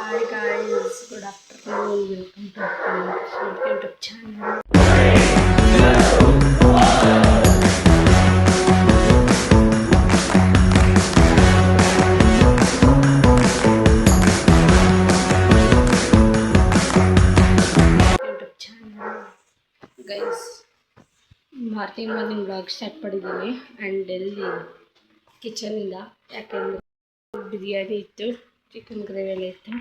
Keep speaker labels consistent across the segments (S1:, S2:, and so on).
S1: Hi guys, good afternoon. Welcome to our YouTube channel. Guys, morning vlog start ಮಾಡಿದ್ದೀನಿ and ಎಲ್ಲಿ ಕಿಚನಿಂದ ಯಾಕೆಂದರೆ ಬಿರಿಯಾನಿ ಇತ್ತು, chicken gravy ಎಲ್ಲ ಇತ್ತು,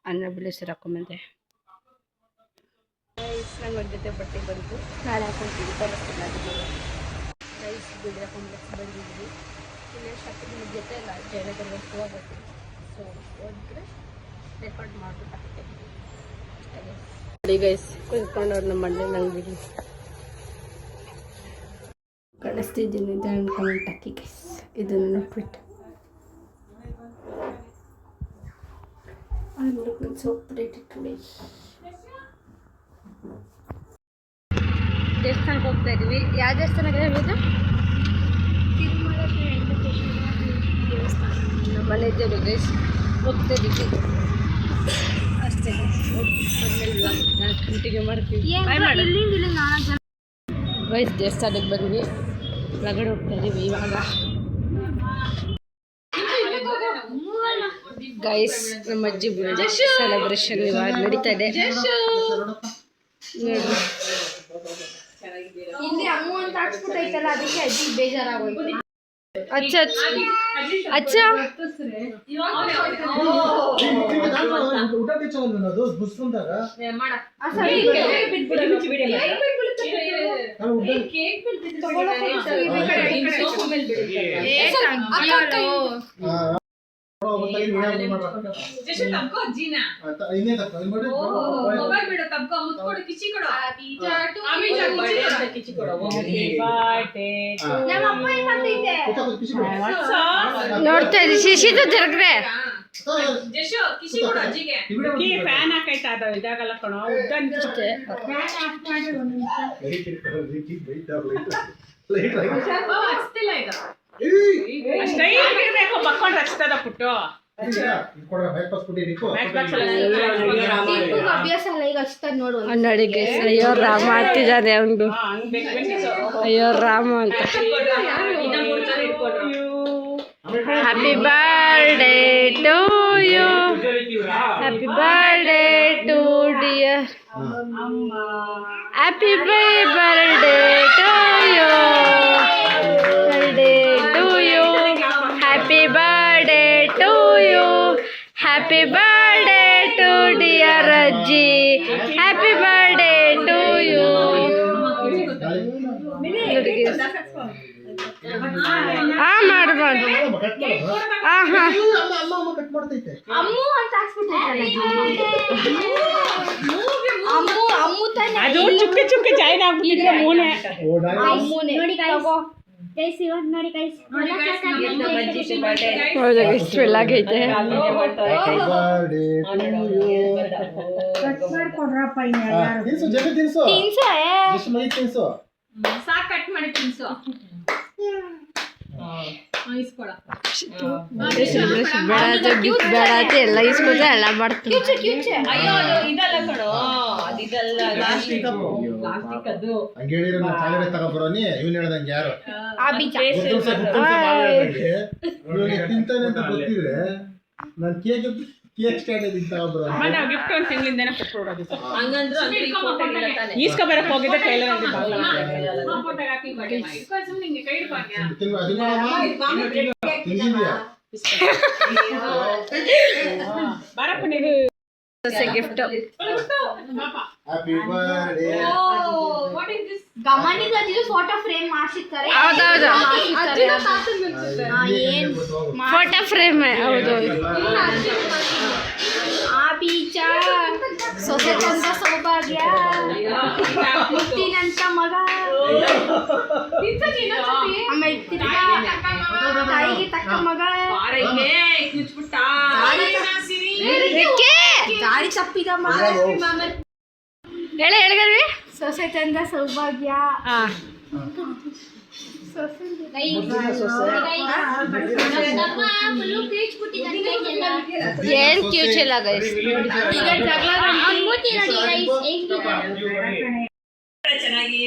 S1: ಅನ್ನ ಬೆಳೆಸರು ಹಾಕೊಂಬಂದೆ. ರೈಸ್ ನಮ್ಮ ಜೊತೆ ಬಟ್ಟೆ ಬಂತು, ನಾಳೆ ಹಾಕೊಂತೀವಿ ತೋರಿಸ್ತಿಲ್ಲ. ರೈಸ್ ಬಿಡಿಯೋ ಕಾಂಪ್ಲೆಕ್ಸ್ ಬಂದಿದ್ವಿ, ಇಲ್ಲೇ ಶಾಪಿಂಗ್ ಜೊತೆ ಎಲ್ಲ ಜಯನಗರ ಹೋಗ್ಬೇಕು. ಸೊ ಹೋದ್ರೆ ರೆಕಾರ್ಡ್ ಮಾಡಿಬಿಟ್ಟು ಹಾಕ್ತೇವೆ ಅಷ್ಟೇ ಗೈಸ್. ಕುತ್ಕೊಂಡವ್ರು ನಮ್ಮ ಅಣ್ಣನ ಅಂಗಡಿಗೆ ಕಳಿಸ್ತಿದ್ದೀನಿ ಅಂತ ಕಮೆಂಟ್ ಹಾಕಿ ಗೈಸ್. ಇದನ್ನು ನೋಡ್ಬಿಟ್ಟು I'm looking so pretty today. ದೇವಸ್ಥಾನಕ್ಕೆ ಹೋಗ್ತಾ ಇದೀವಿ. ಯಾವ ದೇವಸ್ಥಾನಕ್ಕೆ ಹೋಗೋದು? ತಿರುಮಲ ದೇವಸ್ಥಾನ. ನಮ್ಮ ಮನೆ ಇದ್ದೇವೆ ಗೈಸ್, ಹೋಗ್ತಾ ಇದೀವಿ ಅಷ್ಟೇ. ನಾನು ಕಂಟಿನ್ಯೂ ಮಾಡ್ತೀವಿ ಗೈಸ್. ದೇವಸ್ಥಾನಕ್ಕೆ ಬಂದ್ವಿ, ಒಳಗಡೆ ಹೋಗ್ತಾ ಇದೀವಿ ಇವಾಗ ಗೈಸ್. ನಮ್ಮ ಅಜ್ಜಿ ಸೆಲೆಬ್ರೇಷನ್ ಇವಾಗ ನಡೀತಾ ಇದೆ ನೋಡಿ.
S2: ಇಲ್ಲಿ ಅಮ್ಮ ಅಂತ ಹಾಕ್ಸ್ಬಿಟ್ಟೈತಲ್ಲ, ಅದಕ್ಕೆ ಅಜ್ಜಿ ಬೇಜಾರಾಗೋಯ್ತು.
S1: ಅಚ್ಚ ಅಚ್ಚ ನೋಡ್ತಾ ಇದ್ದೀವಿ ಶಿಶಿದು ಜರಗ್ರೆ
S3: ಫ್ಯಾನ್ ಹಾಕೈತಾ ಅದ ಇದಾಗಲ್ಲ ಕಣೋ ಉದ್ದ ಅನ್ಸುತ್ತೆ. ಇರ್ಬೇಕು ಮಕ್ಕೊಂಡು ರಚಿಸ್ತದ ಪುಟ್ಟು
S2: ಅಭ್ಯಾಸ ಅಲ್ಲ ಈಗ ಹಚ್ತದ ನೋಡು.
S1: ನೋಡಿ ಗೈಸ್, ಅಯ್ಯೋ ರಾಮ ಅಂತಿದ್ದಾನೆ ಅವನು. ಅಯ್ಯೋ ರಾಮ ಅಂತ. Happy birthday to you, happy birthday to dear, happy birthday to you, birthday to you, happy birthday to you, happy birthday to dear ಅಜ್ಜಿ, ಹ್ಯಾಪಿ ಬರ್ಡೇ ಟು ಯು. ಹಾಂ ಮಾಡ್ಬೋದು. ಹಾಂ ಹಾಂ
S2: ಅಮ್ಮು ಅಂತ ಹಾಕ್ಸ್ಬಿಟ್ಟೈತಲ್ಲ, ಅಮ್ಮು ಅಮ್ಮು ತಾನೆ.
S3: ಅದು ಚುಕ್ಕೆ ಚುಕ್ಕೆ ಜಾಯಿನ್ ಆಗ್ಬಿಟ್ಟಿದ್ರೆ ಮೂನೆ
S2: ಅಮ್ಮುನೇ ನೋಡಿ ಗೈಸ್. ಗೈಸ್ ಇವಾಗ ನೋಡಿ ಗೈಸ್,
S1: ಹೌದು ಗೈಸ್, ಬೆಳ್ಳಾಗೈತೆ.
S2: ಸಾಕು ಕಟ್ ಮಾಡಿ ತಿನ್ಸು.
S1: ಬೇಡ ಎಲ್ಲ ಇಸ್ಕೊತ ಎಲ್ಲ ಮಾಡ್ತೀವಿ.
S4: ತಗೊಬರೋನಿ ಇವ್ನು ಹೇಳ್ದಂಗೆ ಯಾರು ತಿಂತಾನೆ ಅಂತ ಗೊತ್ತಿದ್ರೆ ನಾನು ಕೇಕ್ ಸ್ಟ್ಯಾಂಡ್ ತಗೊಬರೋ
S3: ಗಿಫ್ಟ್ ಒಂದು ತಿಂಗಳಿಂದನೇ ಕೊಟ್ಬಿಡೋದು. ಈಸ್ಕೊ ಬರಕ್ ಹೋಗಿದ್ದೆ ಟೈಲರ್ ಬಾರಪ್ಪ ನೀವು
S1: ಗಿಫ್ಟ್.
S4: Happy birthday.
S2: ಗಮನಿಸಿದ್ದು ಫೋಟೋ ಫ್ರೇಮ್ ಮಾಡಿಸಿರ್ತಾರೆ.
S1: ಹೌದೌದು, ಫೋಟೋ ಫ್ರೇಮ್ ಹೌದು.
S2: ಆ ಬೀಚ ಸೊಸೆ ತಂದ ಸೌಭಾಗ್ಯ, ಮುತ್ತಿನಂತ ಮಗ, ಆಮೇಲೆ ತಾಯಿಗೆ ತಕ್ಕ ಮಗ, ದಾರಿ ತಪ್ಪಿದ ಮಗ,
S1: ಹೇಳಿ ಹೇಳಿದ್ವಿ
S2: ಸೊಸೆ ತಂದ ಸೌಭಾಗ್ಯ.
S1: ಏನ್ ಕ್ಯೂಟ್ ಇಲ್ಲ ಗೈಸ್. ಈಗ ಜಗಳ
S3: ಚೆನ್ನಾಗಿ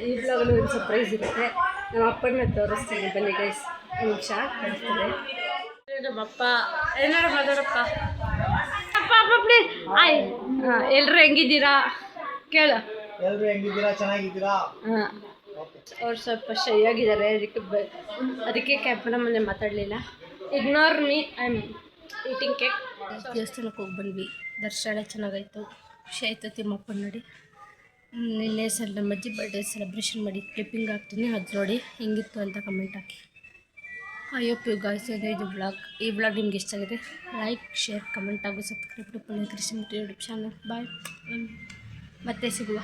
S1: ಈ ಬ್ಲಾಗಲ್ಲಿ ಒಂದು ಸರ್ಪ್ರೈಸ್ ಇರುತ್ತೆ. ನಮ್ಮ ಅಪ್ಪನ ತೋರಿಸ್ತೀನಿ ಬನ್ನಿ ಗೈಸ್. ನಿಮಿಷ ಕಾಣಿಸ್ತಾರೆ ನಮ್ಮಪ್ಪ. ಏನಾರು ಮಾತಾಡಪ್ಪ. ಅಪ್ಪ ಅಪ್ಪ ಪ್ಲೀಸ್. ಎಲ್ಲರೂ ಹೆಂಗಿದ್ದೀರಾ ಕೇಳು.
S5: ಎಲ್ಲರೂ ಹೆಂಗಿದ್ದೀರಾ? ಚೆನ್ನಾಗಿದ್ದೀರಾ?
S1: ಹಾಂ, ಅವ್ರು ಸ್ವಲ್ಪ ಶೈ ಆಗಿದ್ದಾರೆ, ಅದಕ್ಕೆ ಕ್ಯಾಮ್ರ ಮುಂದೆ ಮಾತಾಡಲಿಲ್ಲ. Ignore me, I am eating cake. ದೇವಸ್ಥಾನಕ್ಕೆ ಹೋಗಿ ಬಂದ್ವಿ. ದರ್ಶನ ಚೆನ್ನಾಗಾಯಿತು, ಖುಷಿ ಆಯಿತು. ತಿಮ್ಮಪ್ಪನ ನೋಡಿ ನಿನ್ನೆ ಸಲ ನಮ್ಮ ಅಜ್ಜಿ ಬರ್ಡೇ ಸೆಲೆಬ್ರೇಷನ್ ಮಾಡಿ ಕ್ಲಿಪ್ಪಿಂಗ್ ಹಾಕ್ತೀನಿ, ಅದು ನೋಡಿ ಹೆಂಗಿತ್ತು ಅಂತ ಕಮೆಂಟ್ ಹಾಕಿ. ಐ ಹೋಪ್ ಯು ಗಾಯ್ಸ್ ಇದು ಬ್ಲಾಗ್. ಈ ಬ್ಲಾಗ್ ನಿಮ್ಗೆ ಇಷ್ಟ ಆಗಿದೆ, ಲೈಕ್, ಶೇರ್, ಕಮೆಂಟ್ ಹಾಗೂ subscribe to Punya Krishna YouTube channel. ಬಾಯ್, ಮತ್ತೆ ಸಿಗುವ.